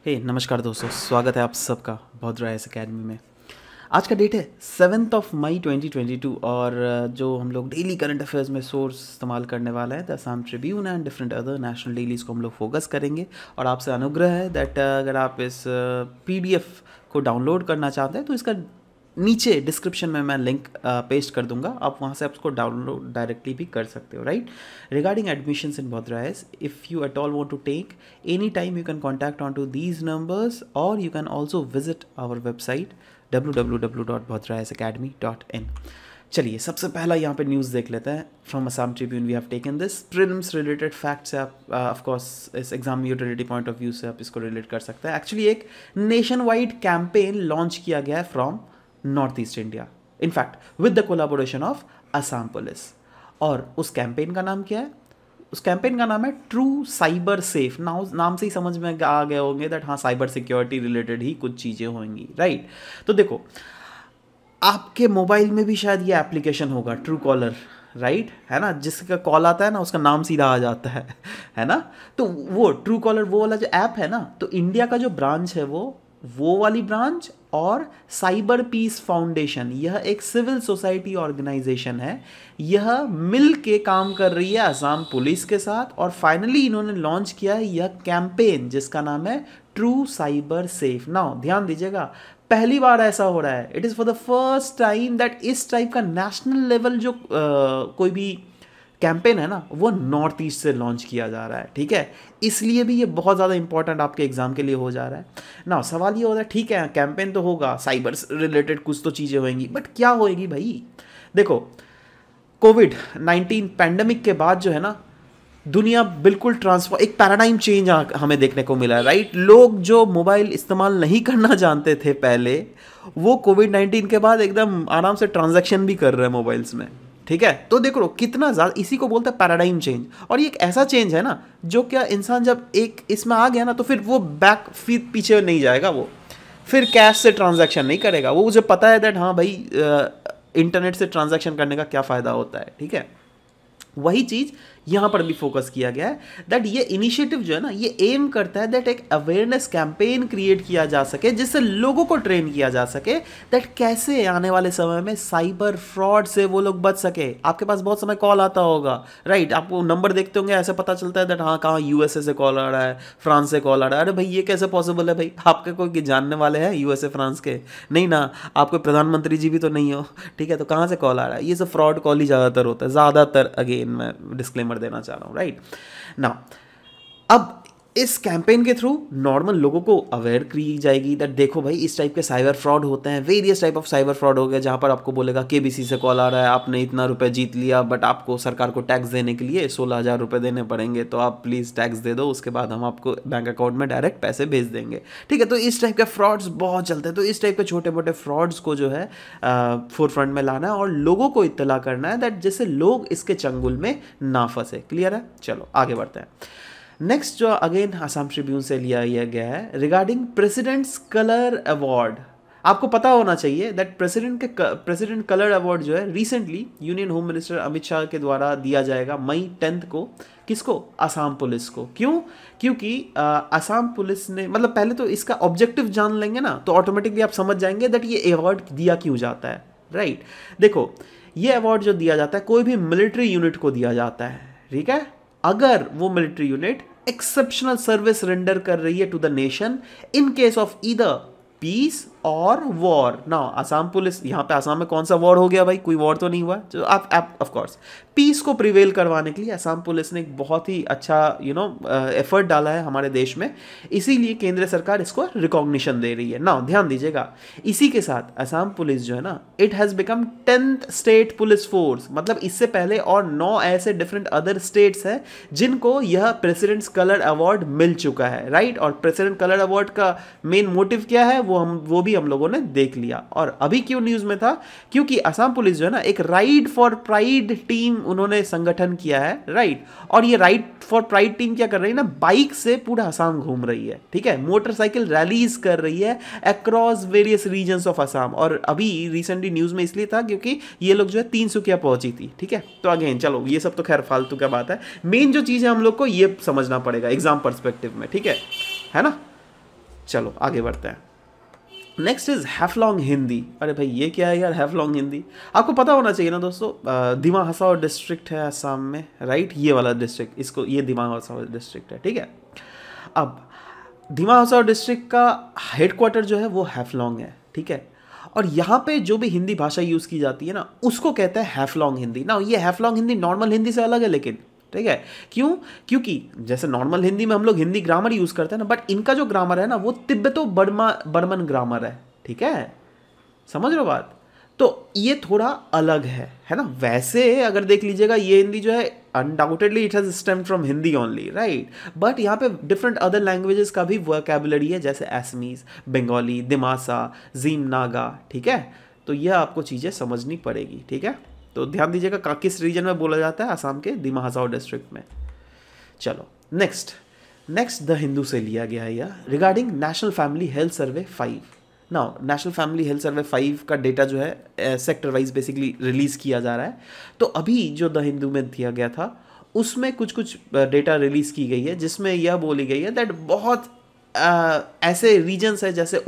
नमस्कार दोस्तों, स्वागत है आप सबका भद्रा एस अकेडमी में। आज का डेट है 7 मई 2022 और जो हम लोग डेली करंट अफेयर्स में सोर्स इस्तेमाल करने वाला है the Assam Tribune and different other national dailies को हम लोग फोकस करेंगे। और आपसे अनुग्रह है दैट अगर आप इस पीडीएफ को डाउनलोड करना चाहते हैं तो इसका नीचे डिस्क्रिप्शन में मैं लिंक पेस्ट कर दूंगा, आप वहाँ से आप उसको डाउनलोड डायरेक्टली भी कर सकते हो, right. Regarding admissions in Bhadra's, if you at all want to take any time you can contact on to these numbers और you can also visit our website www.bhadrasacademy.in। चलिए सबसे पहला यहाँ पे न्यूज़ देख लेते हैं। From Assam Tribune we have taken this prelims related facts से आप ऑफ कोर्स इस exam utility point of view से आप इसको रिलेट कर सकते हैं। एक्चुअली एक नेशन वाइड कैंपेन लॉन्च किया गया है from north east India, in fact with the collaboration of Assam police. और उस कैंपेन का नाम क्या है? उस कैंपेन का नाम है ट्रू साइबर सेफ। नाम से ही समझ में आ गए होंगे दैट हाँ, साइबर सिक्योरिटी रिलेटेड ही कुछ चीज़ें होंगी, राइट। तो देखो, आपके मोबाइल में भी शायद ये एप्लीकेशन होगा ट्रू कॉलर, राइट, है ना, जिसका कॉल आता है ना उसका नाम सीधा आ जाता है ना। तो वो ट्रू कॉलर वो वाला जो ऐप है ना, तो इंडिया का जो ब्रांच है वो वाली ब्रांच और साइबर पीस फाउंडेशन, यह एक सिविल सोसाइटी ऑर्गेनाइजेशन है, यह मिल के काम कर रही है असम पुलिस के साथ। और फाइनली इन्होंने लॉन्च किया है यह कैंपेन जिसका नाम है ट्रू साइबर सेफ। नाउ ध्यान दीजिएगा, पहली बार ऐसा हो रहा है, it is for the first time that इस टाइप का नेशनल लेवल जो कोई भी कैंपेन है ना वो नॉर्थ ईस्ट से लॉन्च किया जा रहा है, ठीक है। इसलिए भी ये बहुत ज़्यादा इंपॉर्टेंट आपके एग्जाम के लिए हो जा रहा है ना। सवाल ये होता है, ठीक है कैंपेन तो होगा, साइबर रिलेटेड कुछ तो चीज़ें होंगी, बट क्या होएगी भाई? देखो, कोविड-19 पैंडमिक के बाद जो है ना, दुनिया बिल्कुल ट्रांसफॉर्म, एक पैराडाइम चेंज हमें देखने को मिला है, राइट। लोग जो मोबाइल इस्तेमाल नहीं करना जानते थे पहले, वो कोविड-19 के बाद एकदम आराम से ट्रांजैक्शन भी कर रहे हैं मोबाइल्स में, ठीक है। तो देखो कितना ज़्यादा, इसी को बोलते हैं पैराडाइम चेंज। और ये एक ऐसा चेंज है ना जो क्या इंसान जब एक इसमें आ गया ना तो फिर वो बैक फिर पीछे नहीं जाएगा, वो फिर कैश से ट्रांजैक्शन नहीं करेगा। वो मुझे पता है दैट हाँ भाई, इंटरनेट से ट्रांजैक्शन करने का क्या फ़ायदा होता है, ठीक है। वही चीज़ यहाँ पर भी फोकस किया गया है दैट ये इनिशिएटिव जो है ना, ये एम करता है दैट एक अवेयरनेस कैंपेन क्रिएट किया जा सके जिससे लोगों को ट्रेन किया जा सके दैट कैसे आने वाले समय में साइबर फ्रॉड से वो लोग बच सके। आपके पास बहुत समय कॉल आता होगा, राइट, आपको नंबर देखते होंगे, ऐसे पता चलता है दैट हाँ कहाँ यूएसए से कॉल आ रहा है, फ्रांस से कॉल आ रहा है। अरे भाई ये कैसे पॉसिबल है भाई? आपके कोई जानने वाले हैं यूएसए फ्रांस के? नहीं ना, आपको प्रधानमंत्री जी भी तो नहीं हो, ठीक है। तो कहाँ से कॉल आ रहा है? ये सब फ्रॉड कॉल ही ज़्यादातर होता है, ज़्यादातर। अगेन मैं डिस्क्लेमर देना चाह रहा हूं, राइट नाउ। अब इस कैंपेन के थ्रू नॉर्मल लोगों को अवेयर की जाएगी दैट देखो भाई इस टाइप के साइबर फ्रॉड होते हैं, various type of cyber fraud हो गए जहां पर आपको बोलेगा केबीसी से कॉल आ रहा है, आपने इतना रुपए जीत लिया, बट आपको सरकार को टैक्स देने के लिए 16,000 रुपए देने पड़ेंगे, तो आप प्लीज़ टैक्स दे दो, उसके बाद हम आपको बैंक अकाउंट में डायरेक्ट पैसे भेज देंगे, ठीक है। तो इस टाइप के फ्रॉड्स बहुत चलते हैं। तो इस टाइप के छोटे मोटे फ्रॉड्स को जो है फोर फ्रंट में लाना है और लोगों को इत्तला करना है दैट जिससे लोग इसके चंगुल में ना फंसे। क्लियर है? चलो आगे बढ़ते हैं। नेक्स्ट जो अगेन असम ट्रिब्यून से लिया गया है रिगार्डिंग प्रेसिडेंट्स कलर अवार्ड। आपको पता होना चाहिए दैट प्रेसिडेंट कलर अवार्ड जो है recently union home minister Amit Shah के द्वारा दिया जाएगा May 10 को। किसको? असम पुलिस को। क्यों? क्योंकि असम पुलिस ने, मतलब पहले तो इसका ऑब्जेक्टिव जान लेंगे ना तो ऑटोमेटिकली आप समझ जाएंगे दैट ये अवार्ड दिया क्यों जाता है, राइट। देखो, ये अवार्ड जो दिया जाता है कोई भी मिलिट्री यूनिट को दिया जाता है, ठीक है, अगर वो military unit exceptional service render कर रही है to the nation in case of either peace और वॉर। ना असम पुलिस, यहाँ पे असम में कौन सा वॉर हो गया भाई? कोई वॉर तो नहीं हुआ। जो आप ऑफ कोर्स पीस को प्रिवेल करवाने के लिए असम पुलिस ने एक बहुत ही अच्छा एफर्ट डाला है हमारे देश में, इसीलिए केंद्र सरकार इसको रिकॉग्निशन दे रही है ना। ध्यान दीजिएगा, इसी के साथ असम पुलिस जो है ना, it has become 10th state police force. मतलब इससे पहले और 9 ऐसे डिफरेंट अदर स्टेट्स हैं जिनको यह प्रेसिडेंट्स कलर अवार्ड मिल चुका है, राइट। और प्रेसिडेंट कलर अवार्ड का मेन मोटिव क्या है वो भी हम लोगों ने देख लिया। और अभी क्यों न्यूज़ में था? क्योंकि असम पुलिस जो है ना, एक राइड फॉर प्राइड टीम उन्होंने संगठन किया है, राइट। और ये राइड फॉर प्राइड टीम क्या कर रही है ना, बाइक से पूरा असम घूम रही है, ठीक है, मोटरसाइकिल रैलीज कर रही है across various regions of Assam. और अभी रिसेंटली न्यूज़ में इसलिए था क्योंकि ये लोग जो है तिनसुकिया पहुंची थी, ठीक है। तो अगेन चलो, ये सब तो खैर फालतू क्या बात है, मेन जो चीज़ है हम लोग को ये समझना पड़ेगा एग्जाम पर्सपेक्टिव में, ठीक है ना। चलो आगे बढ़ते हैं। Next is Haflong Hindi. अरे भाई ये क्या है यार हैफलॉन्ग हिंदी? आपको पता होना चाहिए ना दोस्तों, दिमा हसाओ डिस्ट्रिक्ट है असम में, राइट? ये वाला डिस्ट्रिक्ट, इसको ये दिमा हसाओ डिस्ट्रिक्ट है, ठीक है। अब दिमा हसाओ डिस्ट्रिक्ट का हेडक्वार्टर जो है वो हैफलॉन्ग है, ठीक है। और यहाँ पे जो भी हिंदी भाषा यूज़ की जाती है ना उसको कहते हैं हैफलॉन्ग हिंदी ना। ये हैफलॉन्ग हिंदी नॉर्मल हिंदी से अलग है लेकिन, ठीक है। क्यों? क्योंकि जैसे नॉर्मल हिंदी में हम लोग हिंदी ग्रामर यूज़ करते हैं ना, बट इनका जो ग्रामर है ना वो तिब्बतो बर्मन ग्रामर है, ठीक है। समझ रहे हो बात? तो ये थोड़ा अलग है ना। वैसे अगर देख लीजिएगा ये हिंदी जो है undoubtedly it has stem from Hindi only, right. But यहाँ पे डिफरेंट अदर लैंग्वेजेस का भी वोकैबुलरी है, जैसे असमीज, बंगाली, दिमासा, जीम नागा, ठीक है। तो ये आपको चीज़ें समझनी पड़ेगी, ठीक है। तो ध्यान दीजिएगा किस रीजन में बोला जाता है, आसाम के दिमा हसाओ डिस्ट्रिक्ट में। चलो नेक्स्ट द हिंदू से लिया गया है यह, regarding national family health survey 5। Now national family health survey 5 का डेटा जो है सेक्टर वाइज बेसिकली रिलीज़ किया जा रहा है। तो अभी जो द हिंदू में दिया गया था उसमें कुछ डेटा रिलीज़ की गई है जिसमें यह बोली गई है दैट बहुत ऐसे रीजन्स है जैसे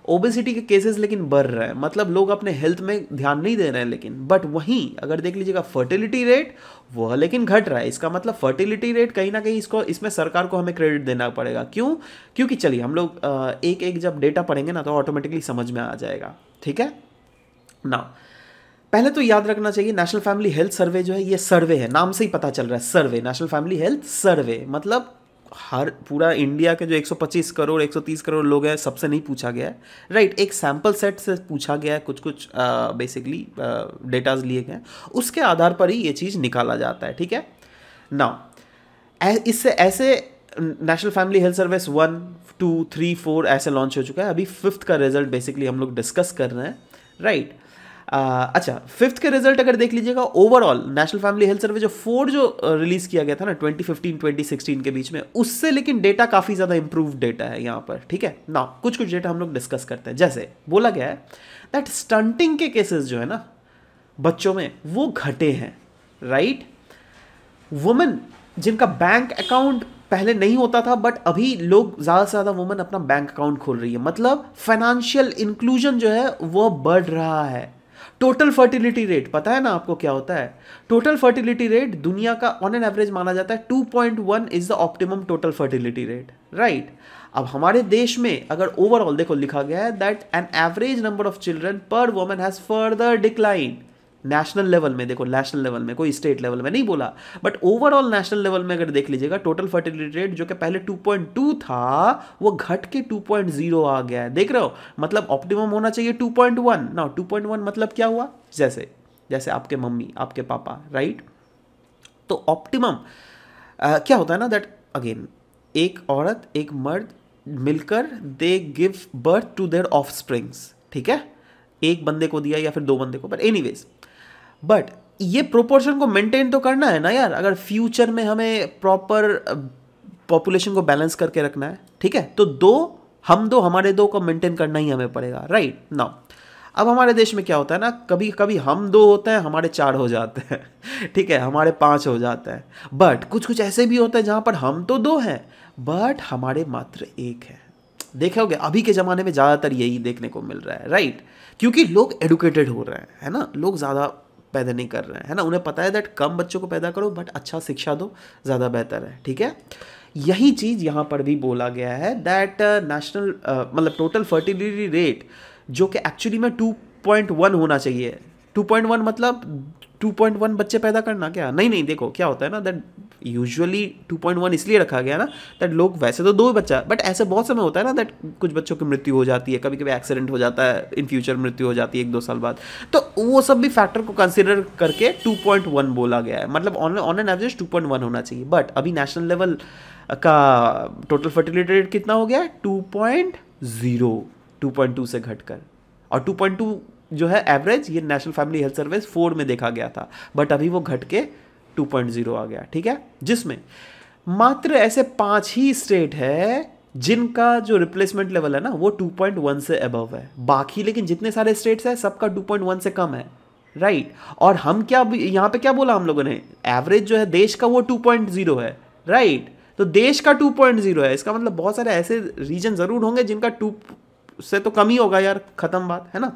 ओबेसिटी के केसेस लेकिन बढ़ रहे हैं, मतलब लोग अपने हेल्थ में ध्यान नहीं दे रहे हैं। लेकिन बट वहीं अगर देख लीजिएगा फर्टिलिटी रेट वह लेकिन घट रहा है। इसका मतलब फर्टिलिटी रेट कहीं ना कहीं इसमें सरकार को हमें क्रेडिट देना पड़ेगा। क्यों? क्योंकि चलिए हम लोग एक एक जब डेटा पढ़ेंगे ना तो ऑटोमेटिकली समझ में आ जाएगा, ठीक है ना। पहले तो याद रखना चाहिए नेशनल फैमिली हेल्थ सर्वे जो है ये सर्वे है, नाम से ही पता चल रहा है सर्वे, नेशनल फैमिली हेल्थ सर्वे। मतलब हर पूरा इंडिया के जो 125 करोड़ 130 करोड़ लोग हैं सबसे नहीं पूछा गया है, राइट। एक सैम्पल सेट से पूछा गया है, कुछ बेसिकली डेटाज लिए गए हैं, उसके आधार पर ही ये चीज़ निकाला जाता है, ठीक है ना। इससे ऐसे नेशनल फैमिली हेल्थ सर्विस 1, 2, 3, 4 ऐसे लॉन्च हो चुका है। अभी 5th का रिजल्ट बेसिकली हम लोग डिस्कस कर रहे हैं, राइट। अच्छा 5th के रिजल्ट अगर देख लीजिएगा overall national family health survey जो 4 जो रिलीज किया गया था ना 2015-2016 के बीच में, उससे लेकिन डेटा काफ़ी ज़्यादा इंप्रूव डेटा है यहाँ पर, ठीक है ना। कुछ डेटा हम लोग डिस्कस करते हैं। जैसे बोला गया है दैट स्टंटिंग के केसेस जो है ना बच्चों में वो घटे हैं, राइट। वुमेन जिनका बैंक अकाउंट पहले नहीं होता था बट अभी लोग ज़्यादा से ज़्यादा वुमेन अपना बैंक अकाउंट खोल रही है, मतलब फाइनेंशियल इंक्लूजन जो है वो बढ़ रहा है। टोटल फर्टिलिटी रेट पता है ना आपको क्या होता है? टोटल फर्टिलिटी रेट दुनिया का ऑन एन एवरेज माना जाता है 2.1 is the optimum total fertility rate, right. अब हमारे देश में अगर ओवरऑल देखो लिखा गया है that an average number of children per woman has further decline. National level में देखो, नेशनल लेवल में, कोई स्टेट लेवल में नहीं बोला, बट ओवरऑल नेशनल लेवल में अगर देख लीजिएगा टोटल फर्टिलिटी रेट जो कि पहले 2.2 था वो घट के 2.0 आ गया है। देख रहे हो, मतलब ऑप्टिमम होना चाहिए 2.1 ना। 2.1 मतलब क्या हुआ? जैसे आपके मम्मी आपके पापा, राइट। तो ऑप्टिमम क्या होता है ना दैट अगेन एक औरत एक मर्द मिलकर they give birth to their offsprings, ठीक है। एक बंदे को दिया या फिर 2 बंदे को, बट एनीवेज बट ये प्रोपोर्शन को मेंटेन तो करना है ना यार, अगर फ्यूचर में हमें प्रॉपर पॉपुलेशन को बैलेंस करके रखना है, ठीक है। तो हमारे 2 को मेंटेन करना ही हमें पड़ेगा, राइट नाउ। अब हमारे देश में क्या होता है ना, कभी कभी हम 2 होते हैं हमारे 4 हो जाते हैं, ठीक है, हमारे 5 हो जाते हैं। बट कुछ ऐसे भी होता है जहाँ पर हम तो 2 हैं बट हमारे मात्र 1 है। देखे होगे अभी के ज़माने में ज़्यादातर यही देखने को मिल रहा है, राइट। क्योंकि लोग एडुकेटेड हो रहे हैं, है ना, लोग ज़्यादा पैदा नहीं कर रहे हैं, है ना। उन्हें पता है दैट कम बच्चों को पैदा करो बट अच्छा शिक्षा दो, ज़्यादा बेहतर है, ठीक है। यही चीज़ यहाँ पर भी बोला गया है दैट नेशनल मतलब टोटल फर्टिलिटी रेट जो कि एक्चुअली में 2.1 होना चाहिए। 2.1 मतलब 2.1 बच्चे पैदा करना क्या? नहीं, देखो क्या होता है ना दैट यूजुअली 2.1 इसलिए रखा गया ना दैट लोग वैसे तो 2 बच्चा, बट ऐसे बहुत समय होता है ना दैट कुछ बच्चों की मृत्यु हो जाती है, कभी कभी एक्सीडेंट हो जाता है, इन फ्यूचर मृत्यु हो जाती है 1-2 साल बाद। तो वो सब भी फैक्टर को कंसिडर करके 2.1 बोला गया है, मतलब ऑन एन एवरेज 2.1 होना चाहिए। बट अभी नेशनल लेवल का टोटल फर्टिलिटी रेट कितना हो गया है? 2.0, 2.2 से घटकर, और 2.2 जो है एवरेज ये नेशनल फैमिली हेल्थ सर्विस 4 में देखा गया था, बट अभी वो घट के 2.0 आ गया, ठीक है। जिसमें मात्र ऐसे 5 ही स्टेट है जिनका जो रिप्लेसमेंट लेवल है ना वो 2.1 से अबव है। बाकी लेकिन जितने सारे स्टेट्स हैं सबका 2.1 से कम है, राइट। और हम क्या यहाँ पे क्या बोला हम लोगों ने, एवरेज जो है देश का वो 2.0 है, राइट। तो देश का 2.0 है, इसका मतलब बहुत सारे ऐसे रीजन जरूर होंगे जिनका 2 से तो कम ही होगा यार, खत्म बात है ना।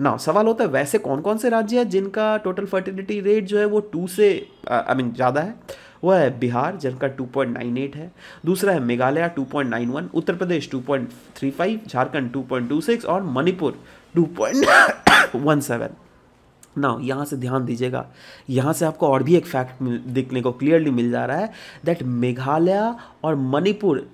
ना सवाल होता है वैसे कौन कौन से राज्य हैं जिनका टोटल फर्टिलिटी रेट जो है वो 2 से आई मीन ज़्यादा है। वो है बिहार जिनका 2.98 है, दूसरा है मेघालय 2.91, उत्तर प्रदेश 2.35, झारखंड 2.26 और मणिपुर 2.17। ना यहाँ से ध्यान दीजिएगा, यहाँ से आपको और भी एक फैक्ट देखने को क्लियरली मिल जा रहा है दैट मेघालय और मणिपुर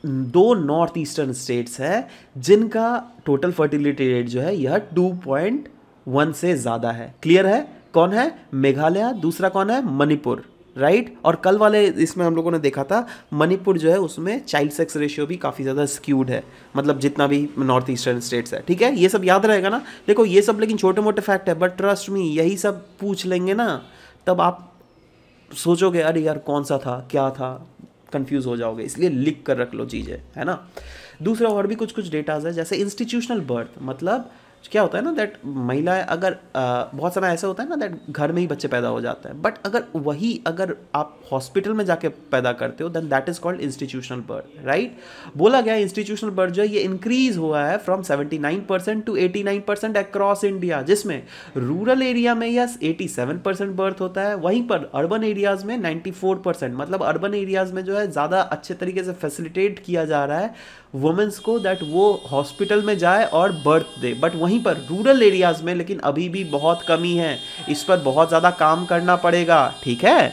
2 नॉर्थ ईस्टर्न स्टेट्स हैं जिनका टोटल फर्टिलिटी रेट जो है यह 2.1 से ज़्यादा है। क्लियर है? कौन है? मेघालय, दूसरा कौन है? मणिपुर, राइट। और कल वाले इसमें हम लोगों ने देखा था मणिपुर जो है उसमें चाइल्ड सेक्स रेशियो भी काफ़ी ज़्यादा स्क्यूड है, मतलब जितना भी नॉर्थ ईस्टर्न स्टेट्स है। ठीक है, ये सब याद रहेगा ना। देखो ये सब लेकिन छोटे मोटे फैक्ट है, बट ट्रस्ट मी यही सब पूछ लेंगे ना तब आप सोचोगे अरे यार कौन सा था क्या था, कंफ्यूज हो जाओगे, इसलिए लिख कर रख लो चीज़ें, है ना। दूसरा और भी कुछ कुछ डेटाज है, जैसे इंस्टीट्यूशनल बर्थ, मतलब क्या होता है ना दैट महिलाएं अगर बहुत समय ऐसा होता है ना दैट घर में ही बच्चे पैदा हो जाते हैं, बट अगर आप हॉस्पिटल में जाके पैदा करते हो then that is called institutional birth, right. बोला गया इंस्टीट्यूशनल बर्थ जो है ये इंक्रीज हुआ है फ्रॉम 79% टू 89% अक्रॉस इंडिया, जिसमें रूरल एरिया में यस 87% बर्थ होता है, वहीं पर अर्बन एरियाज में 94%, मतलब अर्बन एरियाज में जो है ज़्यादा अच्छे तरीके से फैसिलिटेट किया जा रहा है वुमेन्स को दैट वो हॉस्पिटल में जाए और बर्थ दे। बट वहीं पर रूरल एरियाज में लेकिन अभी भी बहुत कमी है, इस पर बहुत ज़्यादा काम करना पड़ेगा। ठीक है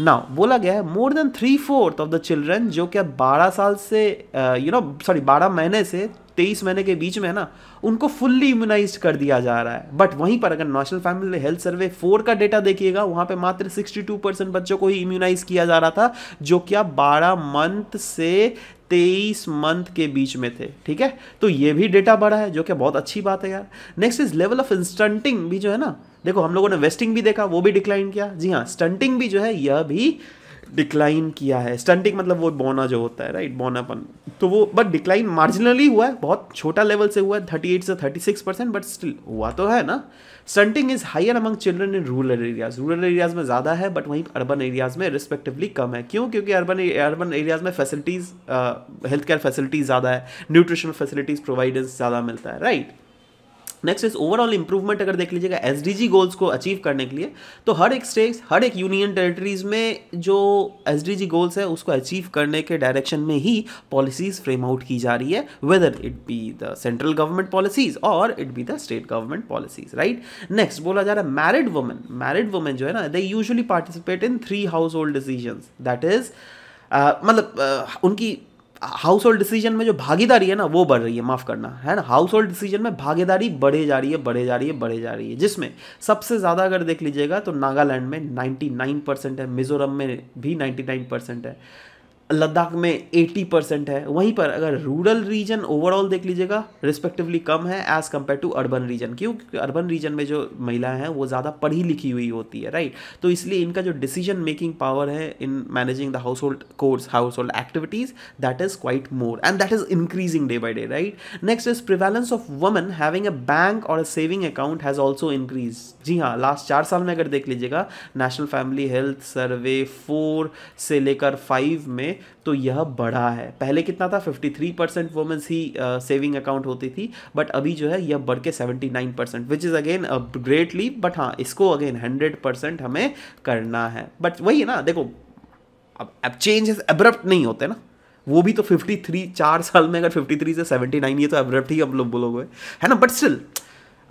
ना। बोला गया है more than 3/4 of the children जो क्या 12 साल से 12 महीने से 23 महीने के बीच में है ना, उनको फुल्ली इम्यूनाइज कर दिया जा रहा है। बट वहीं पर अगर नेशनल फैमिली हेल्थ सर्वे 4 का डेटा देखिएगा वहां पे मात्र 62% बच्चों को ही इम्यूनाइज किया जा रहा था जो क्या 12 मंथ से 23 मंथ के बीच में थे। ठीक है, तो ये भी डेटा बढ़ा है जो कि बहुत अच्छी बात है यार। Next is level of stunting भी जो है ना, देखो हम लोगों ने वेस्टिंग भी देखा वो भी डिक्लाइन किया। जी हाँ, स्टंटिंग भी जो है यह भी डिक्लाइन किया है। स्टंटिंग मतलब वो बोना जो होता है, राइट, बोनापन, तो वो बट डिक्लाइन मार्जिनली हुआ है, बहुत छोटा लेवल से हुआ है 38 से 36%, बट स्टिल हुआ तो है ना। Stunting is higher among children in rural areas, rural areas में ज़्यादा है बट वहीं अर्बन एरियाज में रिस्पेक्टिवली कम है। क्यों? क्योंकि अर्बन एरियाज में फैसिलिटीज़, हेल्थ केयर फैसिलिटीज़ ज़्यादा है, न्यूट्रिशनल फैसिलिटीज़ प्रोवाइडर्स ज़्यादा मिलता है, right. Next is overall improvement. अगर देख लीजिएगा एसडीजी गोल्स को अचीव करने के लिए तो हर एक स्टेट, हर एक यूनियन टेरिटरीज में जो एसडीजी गोल्स है उसको अचीव करने के डायरेक्शन में ही पॉलिसीज फ्रेम आउट की जा रही है, whether it be the central government policies और it be the state government policies, right. Next बोला जा रहा है मैरिड वुमेन जो है ना they usually participate in 3 household decisions, that is उनकी हाउस होल्ड डिसीजन में जो भागीदारी है ना वो बढ़ रही है, माफ करना, है ना। हाउस होल्ड डिसीजन में भागीदारी बढ़े जा रही है, जिसमें सबसे ज़्यादा अगर देख लीजिएगा तो नागालैंड में 99% है, मिजोरम में भी 99% है, लद्दाख में 80% है। वहीं पर अगर रूरल रीजन ओवरऑल देख लीजिएगा रिस्पेक्टिवली कम है as compare to urban region. क्यों? क्योंकि अर्बन रीजन में जो महिलाएं हैं वो ज़्यादा पढ़ी लिखी हुई होती है, राइट। तो इसलिए इनका जो डिसीजन मेकिंग पावर है in managing the household chores, household activities, that is quite more and that is increasing day by day, right. Next is prevalence of women having a bank और a saving account has also increase. जी हाँ, last 4 साल में अगर देख लीजिएगा national family health survey 4 से लेकर 5 में तो यह बढ़ा है। पहले कितना था? 53% वुमेन्स ही सेविंग अकाउंट होती थी, बट अभी जो है यह बढ़ के 79%, which is again a great leap. But हाँ, इसको अगेन 100% हमें करना है। बट वही है ना, देखो अब चेंजेस एब्रप्ट नहीं होते ना, वो भी तो 53 4 साल में अगर 53 से 79 ये तो एब्रप्ट ही हम लोग बोलोगे, है ना। बट स्टिल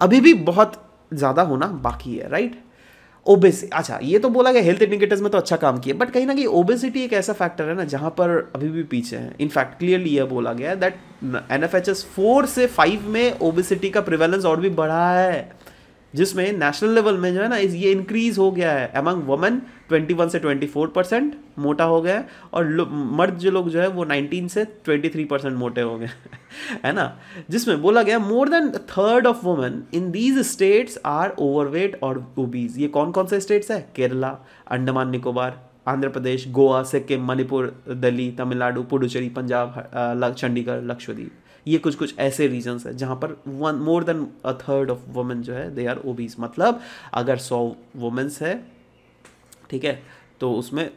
अभी भी बहुत ज़्यादा होना बाकी है, राइट। ओबेसिटी, अच्छा ये तो बोला गया हेल्थ इंडिकेटर्स में तो अच्छा काम किया, बट कहीं ना कहीं ओबेसिटी एक ऐसा फैक्टर है ना जहां पर अभी भी पीछे है। इनफैक्ट क्लियरली यह बोला गया है दैट NFHS 4 से 5 में ओबेसिटी का प्रिवेलेंस और भी बढ़ा है, जिसमें नेशनल लेवल में जो है ना ये इंक्रीज हो गया है। अमंग वुमेन 21 से 24% मोटा हो गया है, और मर्द जो लोग जो है वो 19 से 23% मोटे हो गए है ना। जिसमें बोला गया more than third of women in these states are overweight और ओबीज। ये कौन कौन से स्टेट्स है? केरला, अंडमान निकोबार, आंध्र प्रदेश, गोवा, सिक्किम, मणिपुर, दिल्ली, तमिलनाडु, पुडुचेरी, पंजाब, चंडीगढ़, लक्षद्वीप। ये कुछ कुछ ऐसे रीजन्स है जहाँ पर more than a third of women जो है दे आर ओबीज। मतलब अगर 100 वुमेन्स है, ठीक है, तो उसमें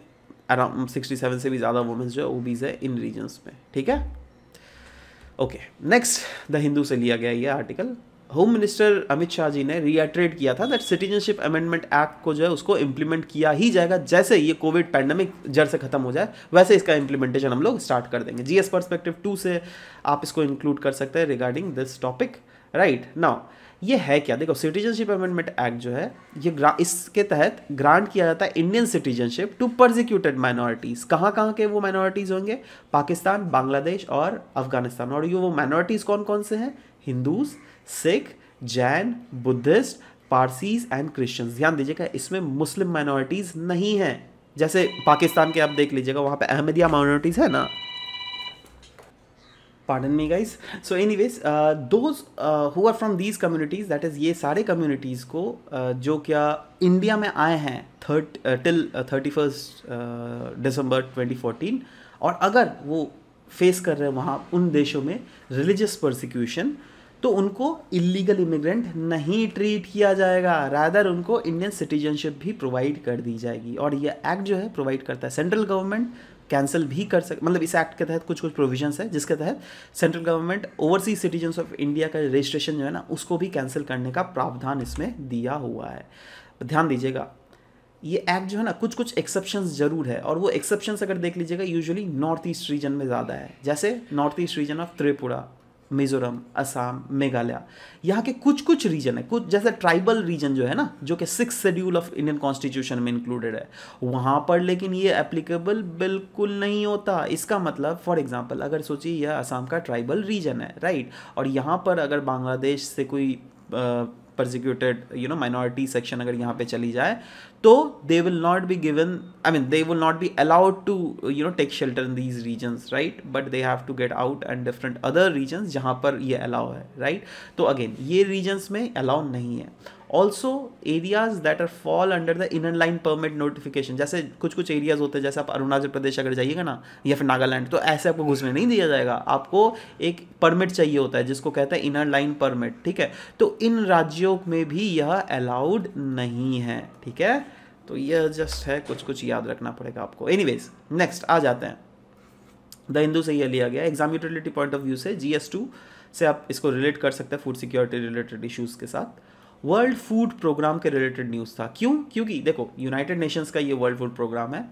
अराउंड 67 से भी ज़्यादा वुमेन्स जो है ओबीज है इन रीजन्स में, ठीक है। ओके, नेक्स्ट द हिंदू से लिया गया ये article. Home minister Amit Shah ji ने रीएट्रेट किया था दैट सिटीजनशिप अमेंडमेंट एक्ट को जो है उसको इम्प्लीमेंट किया ही जाएगा, जैसे ये कोविड पैंडेमिक जड़ से खत्म हो जाए वैसे इसका इम्प्लीमेंटेशन हम लोग स्टार्ट कर देंगे। जीएस पर्सपेक्टिव 2 से आप इसको इंक्लूड कर सकते हैं regarding this topic, right. Now ये है क्या, देखो सिटीजनशिप अमेंडमेंट एक्ट जो है ये इसके तहत ग्रांट किया जाता है Indian citizenship to persecuted minorities. कहाँ कहाँ के वो माइनॉरिटीज़ होंगे, पाकिस्तान, बांग्लादेश और अफगानिस्तान। और ये वो माइनॉरिटीज़ कौन कौन से हैं, Hindus, Sikh, Jain, Buddhist, Parsis and Christians. ध्यान दीजिएगा इसमें मुस्लिम माइनॉरिटीज़ नहीं है, जैसे पाकिस्तान के आप देख लीजिएगा वहाँ पे अहमदिया माइनॉरिटीज़ है ना। Pardon me guys. So anyways, those who are from these communities, that is ये सारे communities को जो क्या इंडिया में आए हैं till 31st दिसंबर 2014, और अगर वो फेस कर रहे हैं वहाँ उन देशों में रिलीजियस परसिक्यूशन, तो उनको इलीगल इमिग्रेंट नहीं ट्रीट किया जाएगा, रादर उनको इंडियन सिटीजनशिप भी प्रोवाइड कर दी जाएगी। और ये एक्ट जो है प्रोवाइड करता है, सेंट्रल गवर्नमेंट कैंसिल भी कर सकते, मतलब इस एक्ट के तहत कुछ कुछ प्रोविजंस है जिसके तहत central government overseas citizens of India का रजिस्ट्रेशन जो है ना उसको भी कैंसिल करने का प्रावधान इसमें दिया हुआ है। ध्यान दीजिएगा ये एक्ट जो है ना कुछ कुछ एक्सेप्शंस जरूर है, और वो एक्सेप्शंस अगर देख लीजिएगा यूजुअली नॉर्थ ईस्ट रीजन में ज़्यादा है, जैसे north east region of Tripura, Mizoram, Assam, Meghalaya, यहाँ के कुछ कुछ रीजन है, कुछ जैसे ट्राइबल रीजन जो है ना जो कि 6th schedule of Indian constitution में इंक्लूडेड है वहाँ पर, लेकिन ये एप्लीकेबल बिल्कुल नहीं होता। इसका मतलब फॉर एग्जांपल अगर सोचिए यह असम का ट्राइबल रीजन है, राइट, और यहाँ पर अगर बांग्लादेश से कोई परसिक्यूटेड माइनॉरिटी सेक्शन अगर यहाँ पे चली जाए तो they will not be given, I mean they will not be allowed to take shelter in these regions, right, but they have to get out and different other regions जहाँ पर ये allow है, राइट। तो again ये regions में allow नहीं है। Also areas that are fall under the inner line permit notification, जैसे कुछ कुछ एरियाज होते हैं, जैसे आप अरुणाचल प्रदेश अगर जाइएगा ना या फिर नागालैंड, तो ऐसे आपको घुसने नहीं दिया जाएगा, आपको एक परमिट चाहिए होता है जिसको कहता है इनर लाइन परमिट, ठीक है। तो इन राज्यों में भी यह अलाउड नहीं है, ठीक है। तो यह जस्ट है, कुछ कुछ याद रखना पड़ेगा आपको। एनीवेज नेक्स्ट आ जाते हैं, द हिंदू से यह लिया गया exam utility point of view से, GS2 से आप इसको रिलेट कर सकते हैं फूड सिक्योरिटी रिलेटेड इश्यूज के साथ। वर्ल्ड फूड प्रोग्राम के रिलेटेड न्यूज़ था, क्यों, क्योंकि देखो यूनाइटेड नेशंस का ये वर्ल्ड फूड प्रोग्राम है,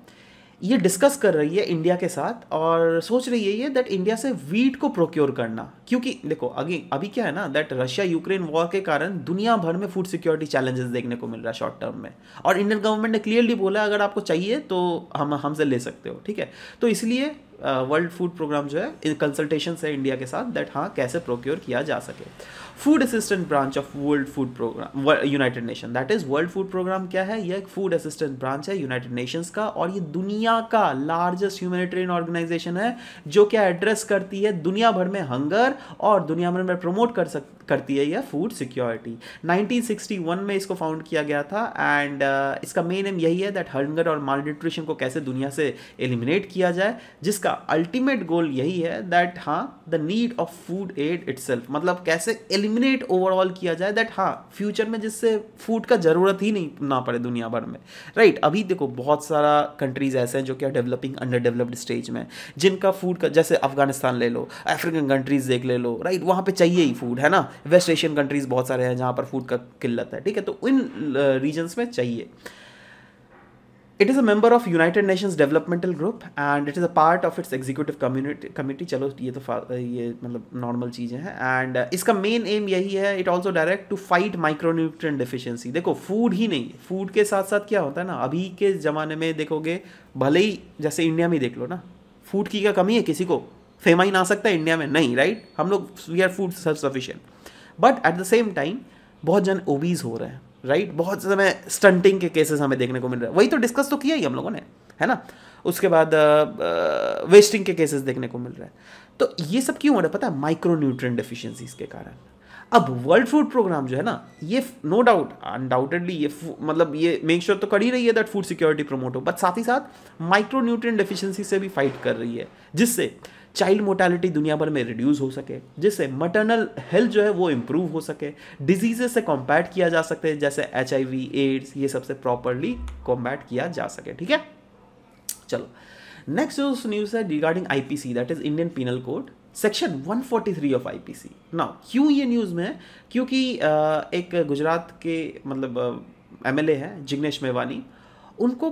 ये डिस्कस कर रही है इंडिया के साथ और सोच रही है ये दैट इंडिया से वीट को प्रोक्योर करना, क्योंकि देखो अभी क्या है ना दैट रशिया यूक्रेन वॉर के कारण दुनिया भर में फूड सिक्योरिटी चैलेंजेस देखने को मिल रहा है शॉर्ट टर्म में, और इंडियन गवर्नमेंट ने क्लियरली बोला अगर आपको चाहिए तो हमसे ले सकते हो, ठीक है। तो इसलिए वर्ल्ड फूड प्रोग्राम जो है कंसल्टेशन है इंडिया के साथ दैट हाँ कैसे प्रोक्योर किया जा सके। Food assistant branch of world food programme United Nation, that is world food programme क्या है, यह एक फूड असिस्टेंट ब्रांच है यूनाइटेड नेशंस का, और ये दुनिया का लार्जेस्ट ह्यूमैनिटेरियन ऑर्गेनाइजेशन है जो क्या एड्रेस करती है दुनिया भर में हंगर, और दुनिया भर में प्रमोट करती है यह फूड सिक्योरिटी। 1961 में इसको फाउंड किया गया था, एंड इसका मेन एम यही है दैट हंगर और मालन्यूट्रिशन को कैसे दुनिया से एलिमिनेट किया जाए, जिसका अल्टीमेट गोल यही है दैट हाँ the need of food aid itself, मतलब कैसे एलिमिनेट ओवरऑल किया जाए दैट हाँ फ्यूचर में जिससे फूड का जरूरत ही नहीं ना पड़े दुनिया भर में, राइट। अभी देखो बहुत सारा कंट्रीज ऐसे हैं जो क्या डेवलपिंग अंडर डेवलप्ड स्टेज में, जिनका फूड का, जैसे अफगानिस्तान ले लो, अफ्रीकन कंट्रीज देख ले लो, राइट, वहाँ पे चाहिए ही फूड, है ना। वेस्ट एशियन कंट्रीज बहुत सारे हैं जहाँ पर फूड का किल्लत है, ठीक है, तो इन रीजन्स में चाहिए। It is a member of United Nations Developmental Group and it is a part of its executive committee। चलो ये तो ये मतलब नॉर्मल चीज़ें हैं, एंड इसका मेन एम यही है, it also direct to fight micronutrient deficiency. देखो फूड ही नहीं, फूड के साथ साथ क्या होता है ना, अभी के ज़माने में देखोगे, भले ही जैसे इंडिया में देख लो ना, फूड की क्या कमी है, किसी को फेमाइन आ सकता है इंडिया में, नहीं, राइट, हम लोग we are food self sufficient, but at the same time बहुत जन ओबीज हो रहे हैं, राइट, बहुत समय स्टंटिंग के केसेस हमें देखने को मिल रहे हैं, वही तो डिस्कस तो किया ही हम लोगों ने, है ना। उसके बाद वेस्टिंग के केसेस देखने को मिल रहे हैं, तो ये सब क्यों हो रहा है पता है, माइक्रोन्यूट्रिएंट डेफिशिएंसीज के कारण। अब वर्ल्ड फूड प्रोग्राम जो है ना, ये नो डाउट अनडाउटेडली ये मतलब ये मेक श्योर तो कर ही रही है दैट फूड सिक्योरिटी प्रमोट हो, बट साथ ही साथ माइक्रोन्यूट्रिएंट डेफिशिएंसी से भी फाइट कर रही है, जिससे चाइल्ड मोर्टेलिटी दुनिया भर में रिड्यूस हो सके, जिससे मटर्नल हेल्थ जो है वो इम्प्रूव हो सके, डिजीजेस से कॉम्बैट किया जा सकते हैं जैसे HIV, एड्स, ये सबसे प्रॉपरली कॉम्बैट किया जा सके, ठीक है। चलो नेक्स्ट जो न्यूज़ है regarding IPC, that is Indian penal code, section 143 of IPC. Now क्यों ये न्यूज़ में है, क्योंकि एक गुजरात के मतलब एमएलए है जिग्नेश मेवानी, उनको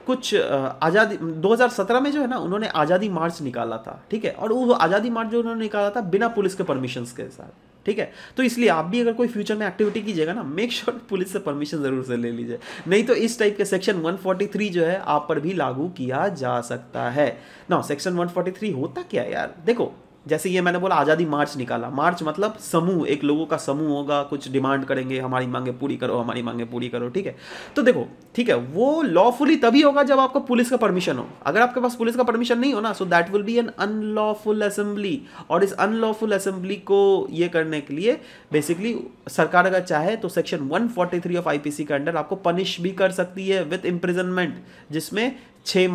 कुछ आज़ादी 2017 में जो है ना, उन्होंने आज़ादी मार्च निकाला था, ठीक है, और वो आज़ादी मार्च जो उन्होंने निकाला था बिना पुलिस के परमिशंस के साथ, ठीक है। तो इसलिए आप भी अगर कोई फ्यूचर में एक्टिविटी कीजिएगा ना, मेक श्योर पुलिस से परमिशन ज़रूर से ले लीजिए, नहीं तो इस टाइप के सेक्शन 143 जो है आप पर भी लागू किया जा सकता है ना। सेक्शन 143 होता क्या है यार, देखो जैसे ये मैंने बोला आज़ादी मार्च निकाला, मार्च मतलब समूह, एक लोगों का समूह होगा, कुछ डिमांड करेंगे, हमारी मांगे पूरी करो, हमारी मांगे पूरी करो, ठीक है। तो देखो ठीक है, वो लॉफुली तभी होगा जब आपको पुलिस का परमिशन हो। अगर आपके पास पुलिस का परमिशन नहीं हो ना, so that will be an unlawful assembly, और इस अनलॉफुल असेंबली को ये करने के लिए बेसिकली सरकार अगर चाहे तो सेक्शन 143 ऑफ आईपीसी के अंडर आपको पनिश भी कर सकती है विद इम्प्रिजनमेंट, जिसमें 6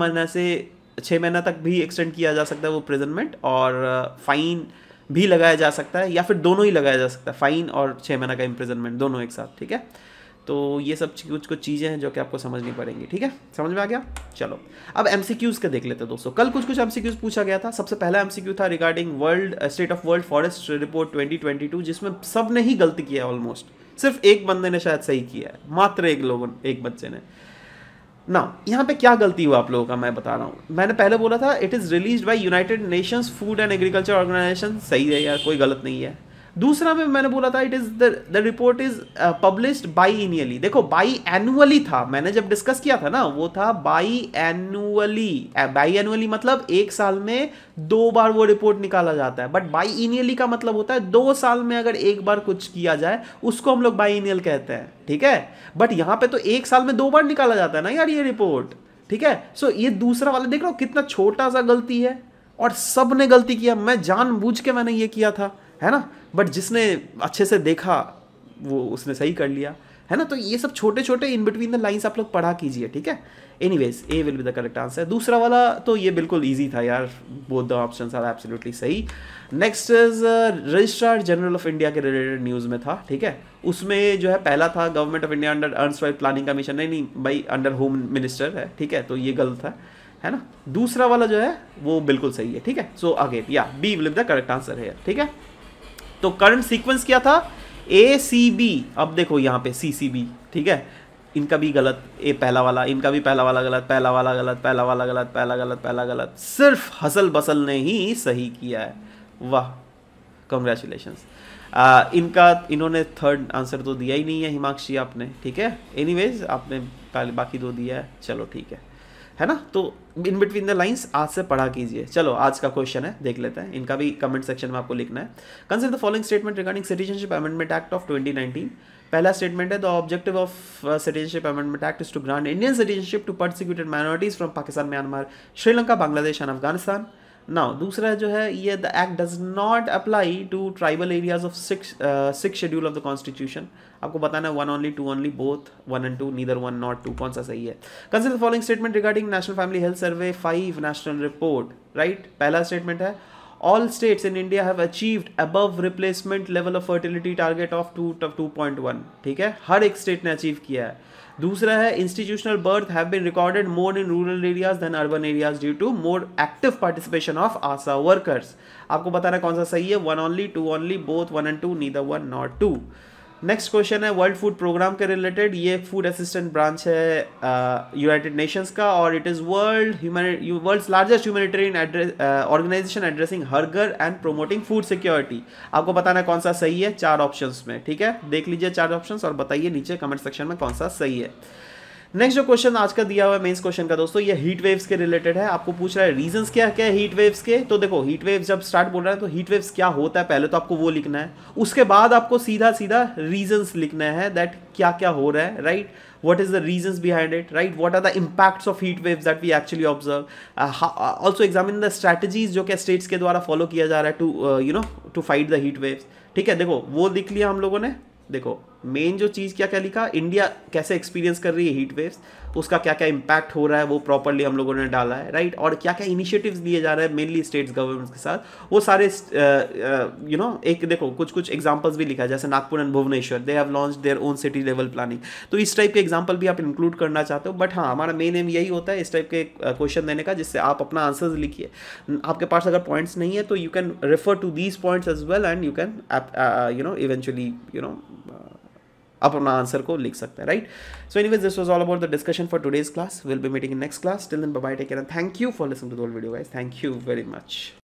महीना तक भी एक्सटेंड किया जा सकता है वो प्रिजनमेंट, और फाइन भी लगाया जा सकता है, या फिर दोनों ही लगाया जा सकता है, फाइन और 6 महीना का इम्प्रिजनमेंट दोनों एक साथ, ठीक है। तो ये सब कुछ चीज़ें हैं जो कि आपको समझनी पड़ेंगी, ठीक है, समझ में आ गया। चलो अब एमसीक्यूज़ के देख लेते हैं दोस्तों। कल कुछ एमसीक्यूज़ पूछा गया था। सबसे पहला एमसीक्यू था regarding world state of world forest report 2022, जिसमें सब ने ही गलती किया है ऑलमोस्ट, सिर्फ एक बंदे ने शायद सही किया है, मात्र एक बच्चे ने ना। यहाँ पे क्या गलती हुआ आप लोगों का मैं बता रहा हूँ। मैंने पहले बोला था it is released by United Nations food and agriculture organisation, सही है यार, कोई गलत नहीं है। दूसरा में मैंने बोला था it is the report is published by annually, देखो बाई एनुअली था, मैंने जब डिस्कस किया था ना वो था बाई एनुअली मतलब एक साल में 2 बार वो रिपोर्ट निकाला जाता है, बट बाई एनुअली का मतलब होता है 2 साल में अगर एक बार कुछ किया जाए उसको हम लोग बाई एनुअल कहते हैं, ठीक है। बट यहाँ पे तो एक साल में 2 बार निकाला जाता है ना यार ये रिपोर्ट, ठीक है। सो ये दूसरा वाला देख रहा हो कितना छोटा सा गलती है, और सब ने गलती किया, मैं जानबूझ के मैंने ये किया था, है ना, बट जिसने अच्छे से देखा वो उसने सही कर लिया, है ना। तो ये सब छोटे छोटे इन बिटवीन द लाइंस आप लोग पढ़ा कीजिए, ठीक है। Anyways A will be the correct answer. दूसरा वाला तो ये बिल्कुल इजी था यार, both the options are absolutely सही। Next is registrar general of India के रिलेटेड न्यूज़ में था, ठीक है। उसमें जो है पहला था government of India under earnest planning commission, नहीं भाई अंडर होम मिनिस्टर है, ठीक है, तो ये गलत है ना। दूसरा वाला जो है वो बिल्कुल सही है, ठीक है। सो अगेन या B will be the correct answer है, ठीक है। तो करंट सीक्वेंस क्या था, ACB, अब देखो यहाँ पे CCB, ठीक है, इनका भी गलत, ए पहला वाला, इनका भी पहला वाला गलत, पहला वाला गलत, पहला वाला गलत, पहला गलत, पहला गलत, सिर्फ हसल बसल ने ही सही किया है, वाह कॉन्ग्रेचुलेशंस। इन्होंने थर्ड आंसर तो दिया ही नहीं है हिमांशी आपने, ठीक है। एनीवेज आपने बाकी 2 दिया है, चलो ठीक है ना। तो इन बिटवीन द लाइंस आज से पढ़ा कीजिए। चलो आज का क्वेश्चन है, देख लेते हैं, इनका भी कमेंट सेक्शन में आपको लिखना है। Consider the following statement regarding citizenship amendment act of 2019। पहला स्टेटमेंट है the objective of citizenship amendment act is to grant Indian citizenship to persecuted minorities from Pakistan, Myanmar, Sri Lanka, Bangladesh and Afghanistan. Now दूसरा जो है ये the act does not apply to tribal areas of 6 schedule of the constitution. आपको बताना है 1 only, 2 only, both 1 and 2, neither 1 not 2, कौन सा सही है। Consider the following statement regarding national family health survey 5 national report, right. पहला statement है all states in India have achieved above replacement level of fertility target of 2.1, ठीक है, हर एक state ने अचीव किया है। दूसरा है institutional birth have been recorded more in rural areas than urban areas due to more active participation of ASHA workers. आपको बताना कौन सा सही है, 1 only, 2 only, both 1 and 2, neither 1 not 2। Next question है वर्ल्ड फूड प्रोग्राम के रिलेटेड, ये food assistant branch है यूनाइटेड नेशंस का, और it is world's largest humanitarian organisation addressing hunger and promoting food security. आपको बताना कौन सा सही है 4 ऑप्शंस में, ठीक है। देख लीजिए 4 ऑप्शंस और बताइए नीचे कमेंट सेक्शन में कौन सा सही है। नेक्स्ट जो क्वेश्चन आज का दिया हुआ है मेंस क्वेश्चन का दोस्तों, ये हीट वेव्स के रिलेटेड है। आपको पूछ रहा है रीजंस क्या क्या है हीट वेव्स के। तो देखो हीट वेव्स जब स्टार्ट बोल रहा है तो हीट वेव्स क्या होता है पहले तो आपको वो लिखना है, उसके बाद आपको सीधा सीधा रीजंस लिखना है दैट क्या क्या हो रहा है, right. what is the reasons behind it, right, what are the impacts of heat waves that we actually observe, also examine the strategies जो क्या states के द्वारा follow किया जा रहा है to to fight the heat waves, ठीक है। देखो वो लिख लिया हम लोगों ने, देखो मेन जो चीज़ क्या क्या लिखा, इंडिया कैसे एक्सपीरियंस कर रही है हीट वेव्स, उसका क्या क्या इम्पैक्ट हो रहा है वो प्रॉपरली हम लोगों ने डाला है, राइट। और क्या क्या इनिशिएटिव्स लिए जा रहे हैं मेनली स्टेट्स गवर्नमेंट्स के साथ, वो सारे एक देखो कुछ कुछ एग्जांपल्स भी लिखा है, जैसे Nagpur and Bhubaneswar, they have launch their own city level planning. तो इस टाइप के एग्जाम्पल भी आप इंक्लूड करना चाहते हो, बट हाँ हमारा मेन एम यही होता है इस टाइप के क्वेश्चन देने का, जिससे आप अपना आंसर्स लिखिए। आपके पास अगर पॉइंट्स नहीं है तो you can refer to these points as well and you can eventually आप अपना आंसर को लिख सकते हैं, right. So anyways this was all about the discussion for today's class, will be meeting in next class, till then bye bye, take care and thank you for listening to the whole video guys, thank you very much.